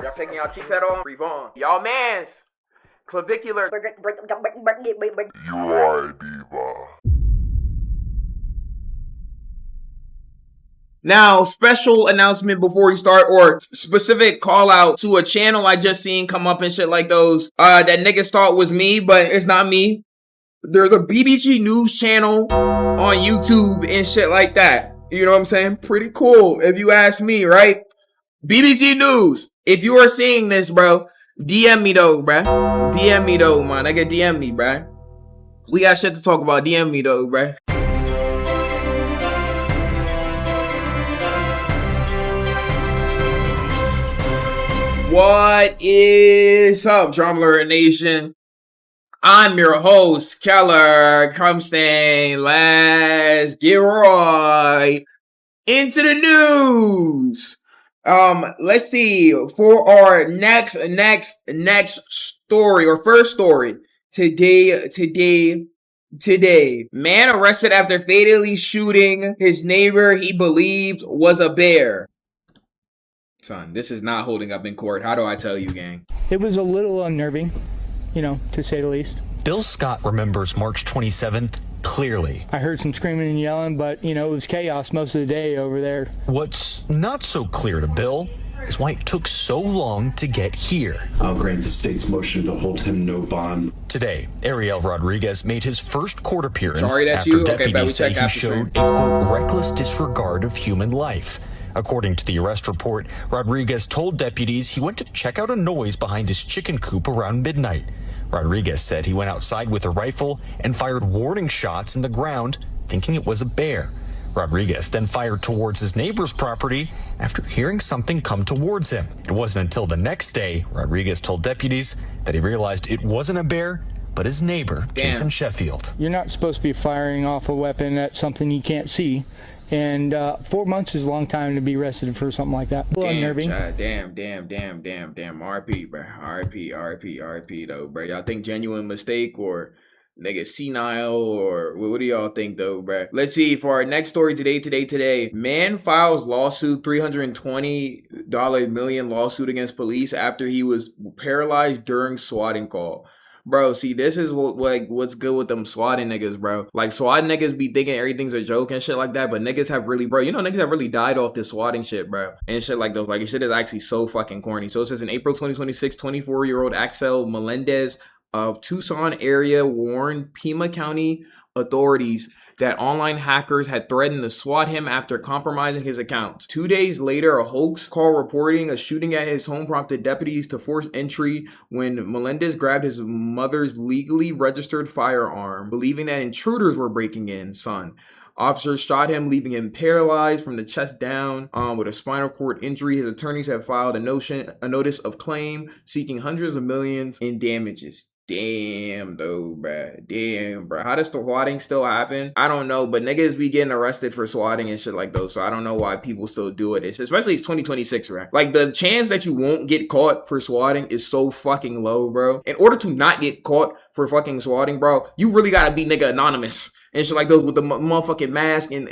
Y'all taking y'all cheeks at all? Breathe on. Y'all mans. Clavicular. Now, special announcement before we start, or specific call out to a channel I just seen come up and shit like those. That niggas thought was me, but it's not me. There's a BBG News channel on YouTube and shit like that. You know what I'm saying? Pretty cool, if you ask me, right? BBG News. If you are seeing this, bro, DM me though, bruh. DM me though, man. Nigga, DM me, bruh. We got shit to talk about. DM me though, bruh. What is up, Drumler Nation? I'm your host, Keller Crumstain. Let's get right into the news. Let's see, for our next story, or first story, today, man arrested after fatally shooting his neighbor he believed was a bear. Son, this is not holding up in court. How do I tell you, gang? It was a little unnerving, to say the least. Bill Scott remembers March 27th clearly. I heard some screaming and yelling, but, it was chaos most of the day over there. What's not so clear to Bill is why it took so long to get here. I'll grant the state's motion to hold him no bond. Today, Ariel Rodriguez made his first court appearance after you? deputies say he showed a, quote, reckless disregard of human life. According to the arrest report, Rodriguez told deputies he went to check out a noise behind his chicken coop around midnight. Rodriguez said he went outside with a rifle and fired warning shots in the ground, thinking it was a bear. Rodriguez then fired towards his neighbor's property after hearing something come towards him. It wasn't until the next day Rodriguez told deputies that he realized it wasn't a bear, but his neighbor, Jason Sheffield. You're not supposed to be firing off a weapon at something you can't see. And 4 months is a long time to be arrested for something like that. Unnerving. Damn. RP, bro. RP though, bro. Y'all think genuine mistake or nigga senile, or what do y'all think though, bro? Let's see, for our next story today. Man files lawsuit, $320 million lawsuit against police after he was paralyzed during swatting call. Bro, see, this is what's good with them swatting niggas, bro. Like, swatting niggas be thinking everything's a joke and shit like that, but niggas have really, bro, niggas have really died off this swatting shit, bro. And shit like those. Like, shit is actually so fucking corny. So it says in April 2026, 24-year-old Axel Melendez of Tucson area warned Pima County authorities that online hackers had threatened to swat him after compromising his accounts. 2 days later, a hoax call reporting a shooting at his home prompted deputies to force entry when Melendez grabbed his mother's legally registered firearm, believing that intruders were breaking in, son. Officers shot him, leaving him paralyzed from the chest down with a spinal cord injury. His attorneys have filed a notice of claim seeking hundreds of millions in damages. Damn, though, bruh. Damn, bruh. How does the swatting still happen? I don't know, but niggas be getting arrested for swatting and shit like those, so I don't know why people still do it. Especially it's 2026, right? Like, the chance that you won't get caught for swatting is so fucking low, bro. In order to not get caught for fucking swatting, bro, you really gotta be nigga anonymous and shit like those with the motherfucking mask and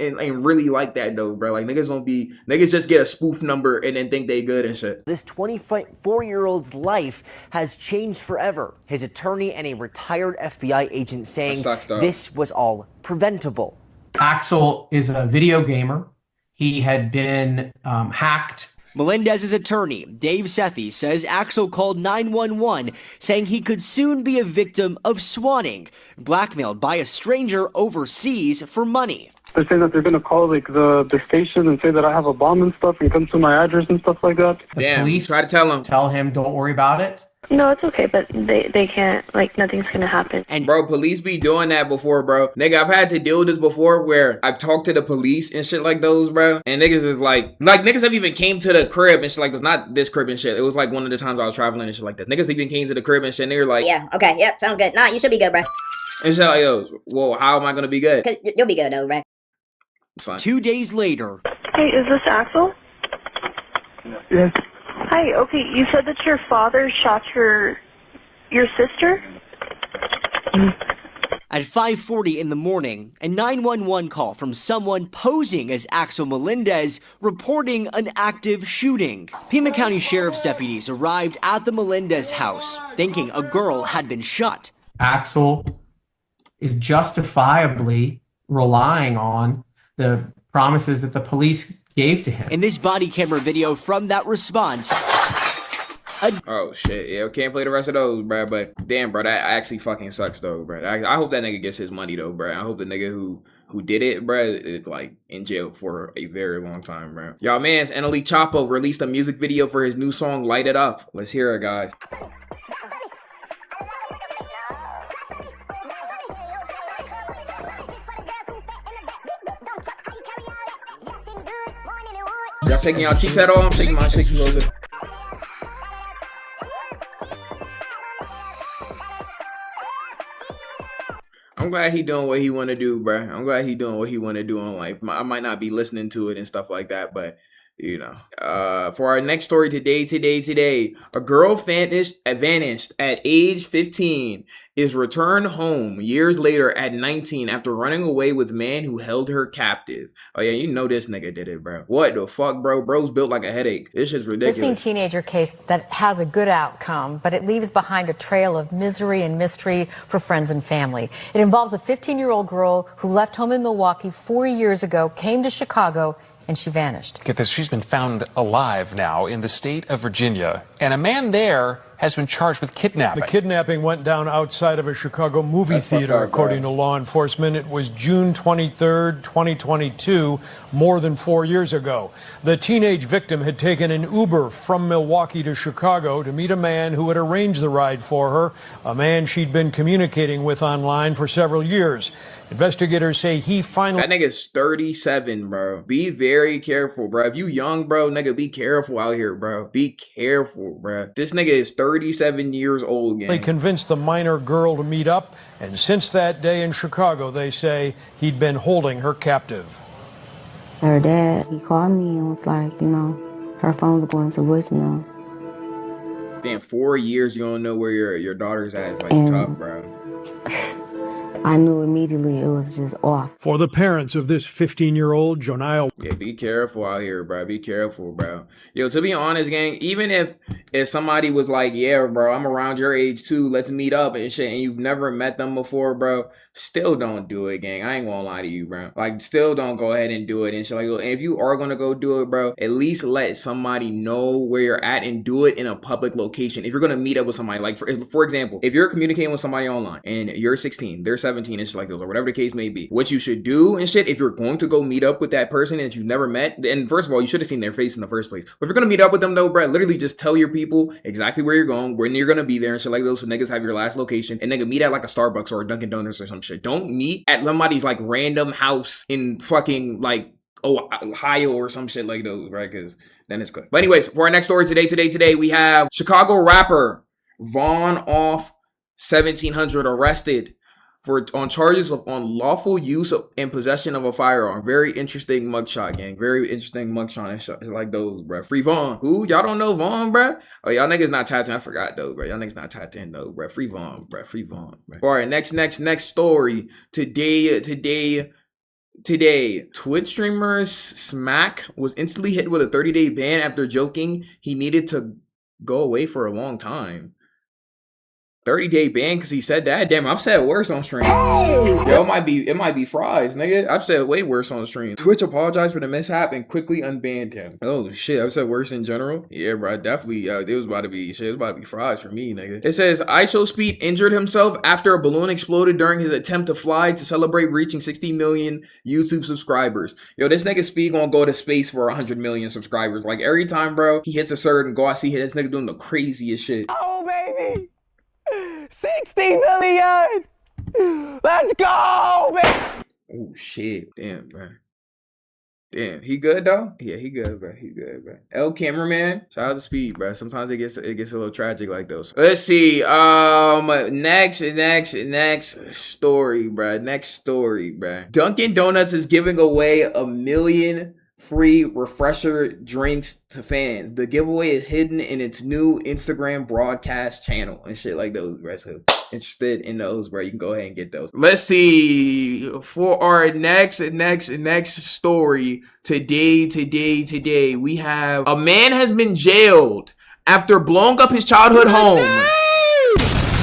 really like that, though, bro. Like, niggas just get a spoof number and then think they good and shit. This 24-year-old's life has changed forever. His attorney and a retired FBI agent saying this was all preventable. Axel is a video gamer. He had been hacked. Melendez's attorney, Dave Sethi, says Axel called 911 saying he could soon be a victim of swatting, blackmailed by a stranger overseas for money. They're saying that they're going to call the station and say that I have a bomb and stuff and come to my address and stuff like that. The police try to tell him don't worry about it. No, it's okay, but they can't, like, nothing's gonna happen. And bro, police be doing that before, bro. Nigga, I've had to deal with this before where I've talked to the police and shit like those, bro. And niggas is like niggas have even came to the crib and shit like this. Not this crib and shit. It was like one of the times I was traveling and shit like that. Niggas even came to the crib and shit and they were like, yeah, okay, yep, sounds good. Nah, you should be good, bro. And shit like, yo, well, how am I gonna be good? Cause you'll be good, though, bro. Son. 2 days later. Hey, is this Axel? Yes. Hi, okay, you said that your father shot your sister? At 5:40 in the morning, a 911 call from someone posing as Axel Melendez reporting an active shooting. Pima County Sheriff's deputies arrived at the Melendez house, thinking a girl had been shot. Axel is justifiably relying on the promises that the police gave to him. In this body camera video from that response, oh shit, yeah, can't play the rest of those, bro. But damn, bro, that actually fucking sucks, though, bro. I hope that nigga gets his money, though, bro. I hope the nigga who did it, bro, is like in jail for a very long time, bro. Y'all, man's Annalie Chapo released a music video for his new song, Light It Up. Let's hear it, guys. Y'all shaking y'all cheeks at all? I'm shaking my cheeks a little bit. I'm glad he doing what he want to do, bro. I'm glad he doing what he want to do in life. I might not be listening to it and stuff like that, but you know. For our next story today, a girl vanished at age 15, is returned home years later at 19 after running away with man who held her captive. Oh yeah, you know this nigga did it, bro. What the fuck, bro? Bro's built like a headache. This shit's ridiculous. Missing teenager case that has a good outcome, but it leaves behind a trail of misery and mystery for friends and family. It involves a 15-year-old girl who left home in Milwaukee 4 years ago, came to Chicago, and she vanished. Get this, she's been found alive now in the state of Virginia, and a man there has been charged with kidnapping. The kidnapping went down outside of a Chicago movie theater, according to law enforcement. It was June 23rd, 2022, more than 4 years ago. The teenage victim had taken an Uber from Milwaukee to Chicago to meet a man who had arranged the ride for her, a man she'd been communicating with online for several years. Investigators say he finally... That nigga's 37, bro. Be very careful, bro. If you young, bro, nigga, be careful out here, bro. Be careful, bro. This nigga is 37 years old, gang. They convinced the minor girl to meet up, and since that day in Chicago, they say he'd been holding her captive. Her dad, he called me and was like, you know, her phone was going to voicemail. Damn, 4 years you don't know where your daughter's at. It's like tough, bro. I knew immediately it was just off. For the parents of this 15-year-old, Joniah... Yeah, be careful out here, bro. Be careful, bro. Yo, to be honest, gang, even if somebody was like, yeah, bro, I'm around your age too, let's meet up and shit, and you've never met them before, bro, still don't do it, gang. I ain't gonna lie to you, bro. Like, still don't go ahead and do it and shit. Like, and if you are gonna go do it, bro, at least let somebody know where you're at and do it in a public location. If you're gonna meet up with somebody, like, for example, if you're communicating with somebody online and you're 16, they're 17, and shit like those, or whatever the case may be, what you should do and shit, if you're going to go meet up with that person that you've never met, and first of all, you should have seen their face in the first place. But if you're gonna meet up with them though, bro, literally just tell your people exactly where you're going, when you're gonna be there and shit like those, so niggas have your last location, and nigga meet at like a Starbucks or a Dunkin' Donuts or some shit. Don't meet at somebody's like random house in fucking like Ohio or some shit like those, right? Because then it's good. But anyways, for our next story today, we have Chicago rapper Vaughn Off 1700 arrested on charges of unlawful use of and possession of a firearm. Very interesting mugshot, gang. Very interesting mugshot. It's like those, bro. Free Vaughn. Who? Y'all don't know Vaughn, bro? Oh, y'all niggas not tapped in. I forgot, though, bro. Y'all niggas not tapped in, though, bro. Free Vaughn, bro. Free Vaughn, bro. All right, next story. Today, Twitch streamer Smack was instantly hit with a 30-day ban after joking he needed to go away for a long time. 30-day ban because he said that. Damn, I've said worse on stream. Yo, it might be fries, nigga. I've said way worse on stream. Twitch apologized for the mishap and quickly unbanned him. Oh shit, I've said worse in general. Yeah, bro, definitely. It was about to be fries for me, nigga. It says IShowSpeed injured himself after a balloon exploded during his attempt to fly to celebrate reaching 60 million YouTube subscribers. Yo, this nigga Speed gonna go to space for 100 million subscribers. Like every time, bro, he hits a certain goal, I see this nigga doing the craziest shit. Oh baby. 60 million! Let's go, man! Oh shit. Damn, bro. Damn, he good though? Yeah, he good, bro. He good, bro. El Cameraman, shout out to Speed, bro. Sometimes it gets a little tragic like those. Let's see. Next story, bro. Dunkin' Donuts is giving away 1 million free refresher drinks to fans. The giveaway is hidden in its new Instagram broadcast channel and shit like those, bro. So interested in those, bro, you can go ahead and get those. Let's see, for our next story today, we have a man has been jailed after blowing up his childhood home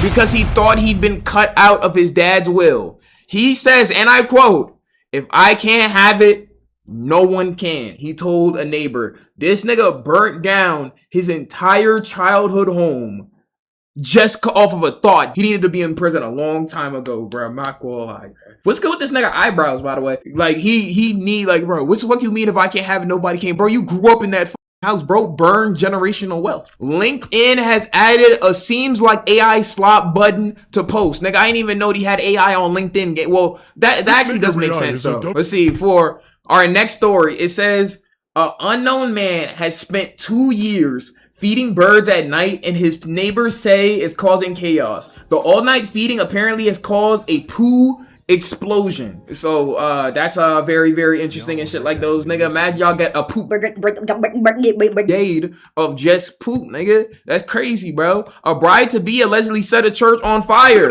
because he thought he'd been cut out of his dad's will. He says, and I quote, "If I can't have it, no one can." He told a neighbor. This nigga burnt down his entire childhood home just off of a thought. He needed to be in prison a long time ago, bro. I'm not gonna lie. What's good with this nigga eyebrows, by the way? Like, he need, like, bro, what's what you mean if I can't have it, nobody can? Bro, you grew up in that house, bro. Burn generational wealth. LinkedIn has added a seems like AI slot button to post. Nigga, I didn't even know he had AI on LinkedIn. Well, that actually does make sense, though. Let's see, for our next story, it says, an unknown man has spent 2 years feeding birds at night, and his neighbors say it's causing chaos. The all-night feeding apparently has caused a poo explosion. So that's very, very interesting and shit like those. Nigga, imagine y'all get a poop brigade of just poop, nigga. That's crazy, bro. A bride-to-be allegedly set a church on fire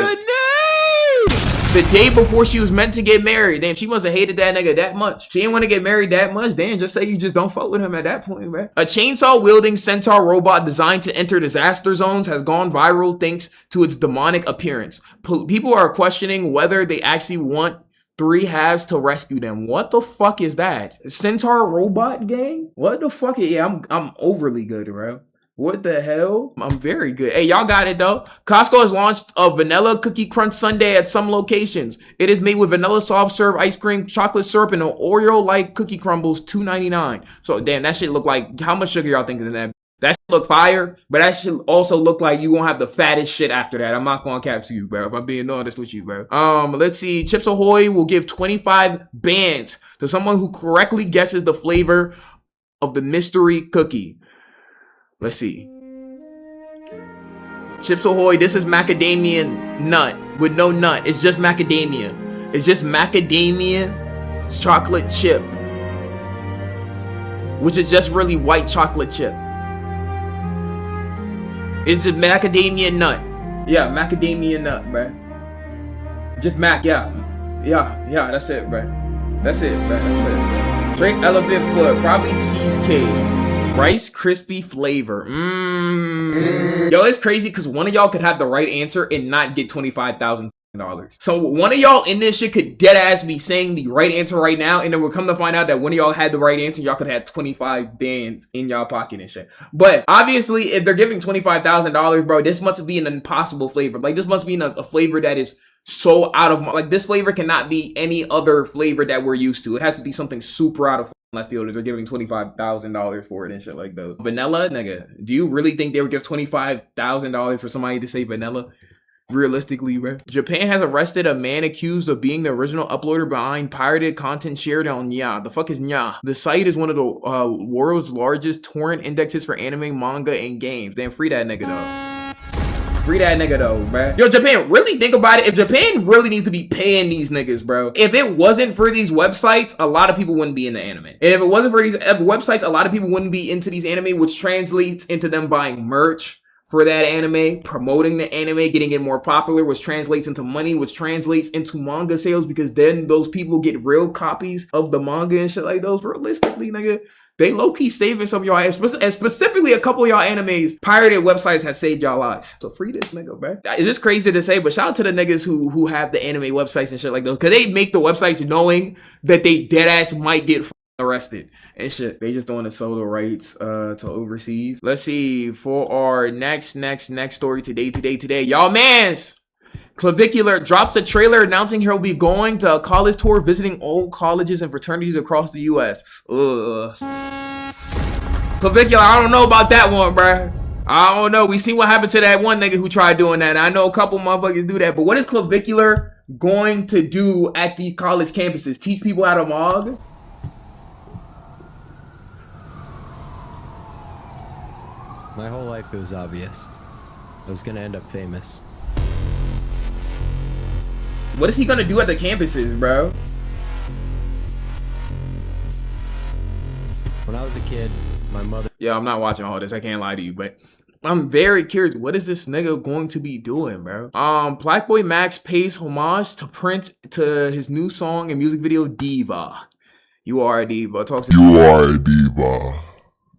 the day before she was meant to get married. Damn, she must have hated that nigga that much. She didn't want to get married that much. Damn, just say you just don't fuck with him at that point, man. A chainsaw-wielding centaur robot designed to enter disaster zones has gone viral thanks to its demonic appearance. People are questioning whether they actually want 3 halves to rescue them. What the fuck is that? Centaur robot gang? What the fuck? Yeah, I'm overly good, bro. What the hell? I'm very good. Hey, y'all got it though. Costco has launched a vanilla cookie crunch sundae at some locations. It is made with vanilla soft serve ice cream, chocolate syrup, and an Oreo-like cookie crumbles, $2.99. So damn, that shit look like, how much sugar y'all think is in that? That shit look fire, but that shit also look like you won't have the fattest shit after that. I'm not gonna cap to you, bro, if I'm being honest with you, bro. Let's see. Chips Ahoy will give 25 bands to someone who correctly guesses the flavor of the mystery cookie. Let's see. Chips Ahoy, this is macadamia nut with no nut. It's just macadamia. It's just macadamia chocolate chip, which is just really white chocolate chip. It's just macadamia nut. Yeah, macadamia nut, bruh. Just mac, yeah, that's it, bruh. That's it, bruh. That's it. Drink elephant foot, probably cheesecake. Rice crispy flavor. Yo, it's crazy because one of y'all could have the right answer and not get $25,000. So one of y'all in this shit could dead ass be saying the right answer right now, and then we'll come to find out that one of y'all had the right answer. Y'all could have 25 bands in y'all pocket and shit. But obviously, if they're giving $25,000, bro, this must be an impossible flavor. Like, this must be a flavor that is so out of, like, this flavor cannot be any other flavor that we're used to. It has to be something super out of left field if they're giving $25,000 for it and shit like those. Vanilla, nigga, do you really think they would give $25,000 for somebody to say vanilla? Realistically, bro. Japan has arrested a man accused of being the original uploader behind pirated content shared on Nya. The fuck is Nya? The site is one of the world's largest torrent indexes for anime, manga, and games. Damn, free that nigga though. Free that nigga though, bro. Yo, Japan, really think about it. If Japan really needs to be paying these niggas, bro. If it wasn't for these websites, a lot of people wouldn't be in the anime. And if it wasn't for these websites, a lot of people wouldn't be into these anime, which translates into them buying merch for that anime, promoting the anime, getting it more popular, which translates into money, which translates into manga sales, because then those people get real copies of the manga and shit like those. Realistically, nigga, they low-key saving some of y'all, and specifically a couple of y'all animes. Pirated websites have saved y'all lives. So free this nigga, bro. Is this crazy to say, but shout out to the niggas who have the anime websites and shit like those, because they make the websites knowing that they deadass might get arrested and shit. They just doing the solo rights to overseas. Let's see, for our next story today. Y'all mans, Clavicular drops a trailer announcing he'll be going to a college tour visiting old colleges and fraternities across the US. Clavicular, I don't know about that one, bruh. I don't know. We seen what happened to that one nigga who tried doing that. I know a couple motherfuckers do that, but what is Clavicular going to do at these college campuses? Teach people how to mog? My whole life it was obvious. I was gonna end up famous. What is he gonna do at the campuses, bro? When I was a kid, my mother... Yeah, I'm not watching all this. I can't lie to you, but I'm very curious. What is this nigga going to be doing, bro? Black Boy Max pays homage to Prince to his new song and music video Diva. You are a diva. Talks to you are a diva.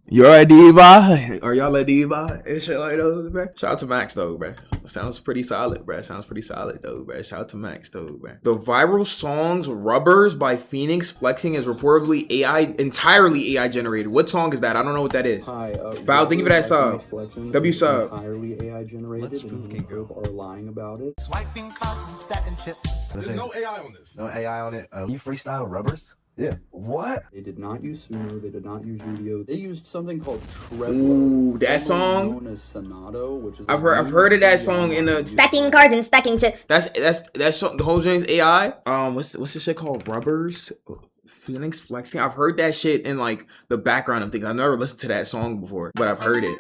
You're a diva. Are y'all a diva? And shit like those, bro. Shout out to Max though, bro. Sounds pretty solid, bro. Sounds pretty solid though, bro. Shout out to Max though, bro. The viral songs Rubbers by Phoenix Flexing is reportedly entirely AI generated. What song is that? I don't know what that is. Hi, Bow, thank you for that sub. W sub. Entirely AI generated, and the group are lying about it. Swiping cards and stacking chips. There's no AI on this. No AI on it. You freestyle Rubbers? Yeah. What? They did not use Suno. They did not use Udio. They used something called Trevor. Ooh, that song. Known as Sonato, which is I've heard of that song in the Stacking cards and stacking chips. That's song, the whole thing's AI. What's this shit called? Rubbers. Phoenix Flexing. I've heard that shit in like the background. I'm thinking I've never listened to that song before, but I've heard it.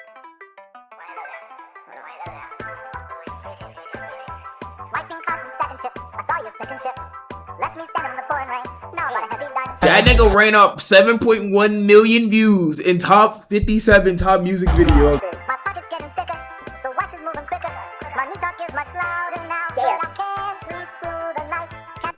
That nigga ran up 7.1 million views in top 57 top music video. My pocket's getting thicker, the watch is moving quicker. Money talk is much louder now, but I can't sleep through the night.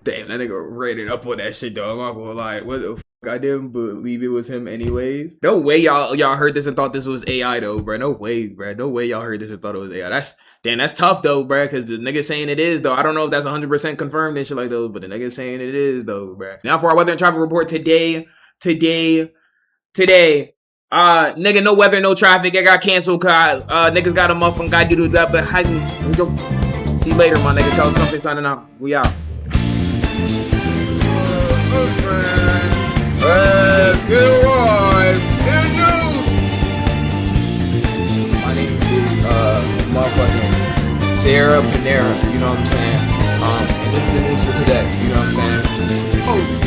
Damn, that nigga ran it up on that shit, dog. I'm gonna lie, what the fuck? I didn't believe it was him anyways. No way y'all heard this and thought this was AI though, bro. No way, bro. No way y'all heard this and thought it was AI. That's tough though, bro, because the nigga saying it is though. I don't know if that's 100% confirmed and shit like those, but the nigga saying it is though, bro. Now for our weather and traffic report today. Nigga, no weather, no traffic. I got canceled cause niggas got a motherfucking guy do that, but we go. See you later, my nigga. Tell us something signing out. We out. Good one. My name is motherfucking Sarah Panera, you know what I'm saying? And this is the news for today, you know what I'm saying? Oh.